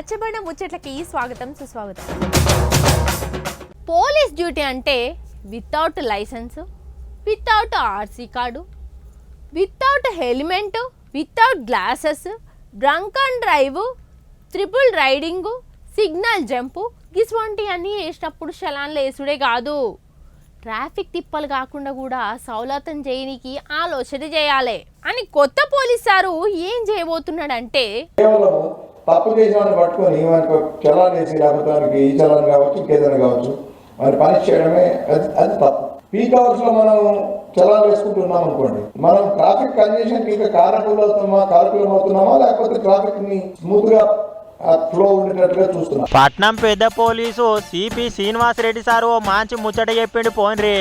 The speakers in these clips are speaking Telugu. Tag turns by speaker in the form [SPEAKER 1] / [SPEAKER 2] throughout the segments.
[SPEAKER 1] రచ్చబండ ముచ్చట్లకి స్వాగతం సుస్వాగతం. పోలీస్ డ్యూటీ అంటే without license, without RC card, without helmet, without glasses, drunk and drive, triple riding, signal jump గిస్వంటి అన్నీ వేసినప్పుడు చలాన్లు వేసుడే కాదు, ట్రాఫిక్ తిప్పలు కాకుండా కూడా సౌలతం చేయనికి ఆలోచన చేయాలి అని కొత్త పోలీస్ సారు ఏం చేయబోతున్నాడంటే
[SPEAKER 2] తప్పు చేసిన పట్టుకొని మనకు చలాన్ వేసి లేకపోతే ఈ చలాన్ కావచ్చు ఇంకేదైనా కావచ్చు మరి పనిష్ చేయడమే అది తప్పు. పీక్ అవర్స్ లో మనం చలాన్ వేసుకుంటున్నాం అనుకోండి, మనం ట్రాఫిక్ కంజెషన్ కి కారకులం అవుతున్నామా లేకపోతే ట్రాఫిక్ ని స్మూత్ గా ఫ్లో ఉండేటట్టుగా చూస్తున్నాం.
[SPEAKER 3] పట్నం పెద్ద police CP Srinivas Reddy sir మంచి ముచ్చట చెప్పిండు. పోన్రి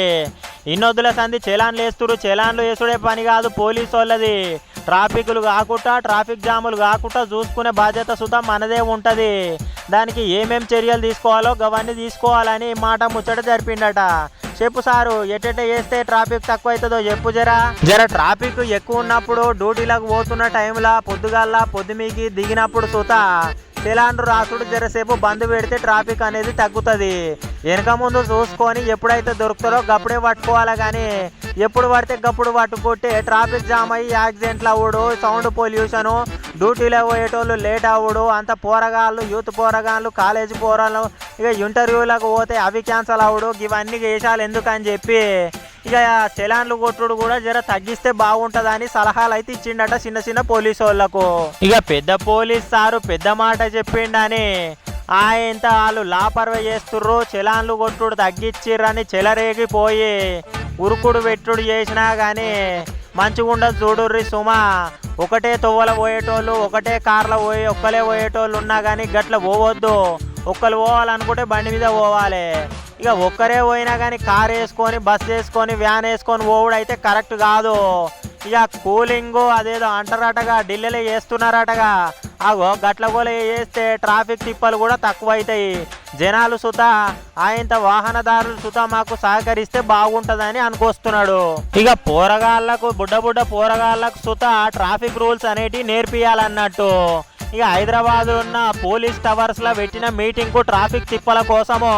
[SPEAKER 3] ఇన్నొద్దుల సంది చలాన్లు వేస్తురు, చలాన్లు వేసుడే పని కాదు పోలీసు వాళ్ళది. ట్రాఫిక్లు కాకుండా ట్రాఫిక్ జాములు కాకుండా చూసుకునే బాధ్యత సుధా మనదే ఉంటుంది. దానికి ఏమేం చర్యలు తీసుకోవాలో అవన్నీ తీసుకోవాలని మాట ముచ్చట జరిపిండట. చెప్పు సారు, ఎట్ట చేస్తే ట్రాఫిక్ తక్కువ అవుతుందో చెప్పు. జర ట్రాఫిక్ ఎక్కువ ఉన్నప్పుడు డ్యూటీలకు పోతున్న టైంలో పొద్దుమీకి దిగినప్పుడు సుత చలాన్లు రాసుడు జరసేపు బంద్ పెడితే ట్రాఫిక్ అనేది తగ్గుతుంది. వెనక ముందు చూసుకొని ఎప్పుడైతే దొరుకుతారో గప్పుడే పట్టుకోవాలి, కానీ ఎప్పుడు పడితే గప్పుడు పట్టుకుంటే ట్రాఫిక్ జామ్ అయ్యి యాక్సిడెంట్లు అవ్వడు, సౌండ్ పొల్యూషను, డ్యూటీలో పోయేటోళ్ళు లేట్ అవ్వడు, అంత పోరగాళ్ళు యూత్ పోరగాళ్ళు కాలేజీ పోరాళ్ళు ఇక ఇంటర్వ్యూలకు పోతే అవి క్యాన్సల్ అవ్వడు. ఇవన్నీ వేసాలు ఎందుకని చెప్పి ఇక చలాన్లు కొట్టుడు కూడా జర తగ్గిస్తే బాగుంటుందని సలహాలు అయితే ఇచ్చిండట చిన్న చిన్న పోలీసు వాళ్ళకు. ఇక పెద్ద పోలీస్ సారు పెద్ద మాట చెప్పిండని ఆయన వాళ్ళు లాపర్వ చేస్తుర్రు, చలాన్లు కొట్టుడు తగ్గిచ్చిర్రని చెలరేగిపోయి ఉరుకుడు పెట్టుడు చేసినా కానీ మంచిగా ఉండదు చూడుర్రి సుమా. ఒకటే తొవ్వల పోయేటోళ్ళు ఒకటే కార్లో ఒక్కలే పోయేటోళ్ళు ఉన్నా కానీ గట్ల పోవద్దు. ఒక్కరు పోవాలనుకుంటే బండి మీద పోవాలి. ఇక ఒక్కరే పోయినా కానీ కార్ వేసుకొని బస్ వేసుకొని వ్యాన్ వేసుకొని పోవుడు అయితే కరెక్ట్ కాదు. ఇక కూలింగ్ అదేదో అంటారటగా ఢిల్లీలో చేస్తున్నారటగా, అగో గట్ల కూడా చేస్తే ట్రాఫిక్ తిప్పలు కూడా తక్కువ అవుతాయి. జనాలు సుత ఆయన వాహనదారులు సుత మాకు సహకరిస్తే బాగుంటుందని అనుకొస్తున్నాడు. ఇక పోరగాళ్లకు బుడ్డ పోరగాళ్లకు సుత ట్రాఫిక్ రూల్స్ అనేటివి నేర్పియాలన్నట్టు. ఇక హైదరాబాద్ ఉన్న పోలీస్ టవర్స్ లో పెట్టిన మీటింగ్ కు ట్రాఫిక్ తిప్పల కోసము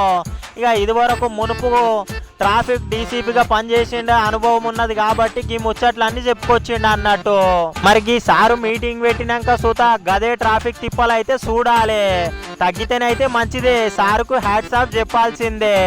[SPEAKER 3] ఇక ఇదివరకు మునుపు ట్రాఫిక్ డీసీపీగా పనిచేసిండ అనుభవం ఉన్నది కాబట్టి ఈ ముచ్చట్లన్నీ చెప్పుకొచ్చిండు అన్నట్టు. మరి ఈ సారు మీటింగ్ పెట్టినాక సుత గదే ట్రాఫిక్ తిప్పలు అయితే చూడాలి. తగ్గితేనైతే మంచిదే, సారుకు హ్యాట్స్ ఆఫ్ చెప్పాల్సిందే.